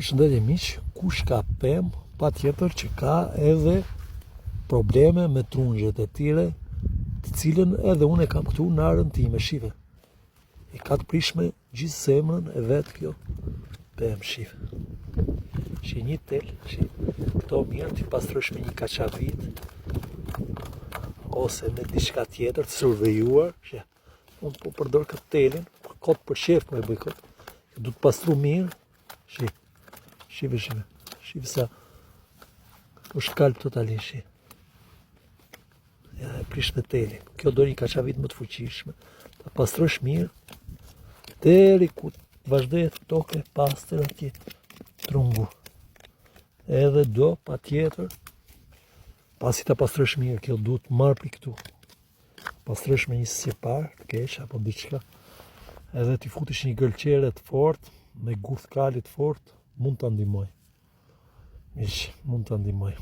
Përshëndetje miq, kush ka pemë, patjetër që ka edhe probleme me trunjët e tyre, të cilën edhe unë e kam këtu në arën time, shive. I ka të prishme gjithë zemrën e vetë kjo pemë, shive. Shi një tel, shi këto mirë t'i pastrësh me një kaçavit, ose me diçka tjetër të survejuar, që unë po përdor këtë telin, kot për shef po e bëj kot. Du të pastru mirë, shive sa o shkalp totalisht. Ja, e prish me telin. Kjo do një kaçavit më të fuqishme. Ta pastrosh mirë, deri ku vazhdohet toke pastër atje trungu. Edhe do patjetër, pasi ta pastrosh mirë, kjo duhet marr për këtu. Pastrosh me një sipar, të keq apo diçka. Edhe ti futesh një gëlqere të fortë, me gurth kali të fortë, mund ta ndihmoj. Miq, mund ta ndihmoj.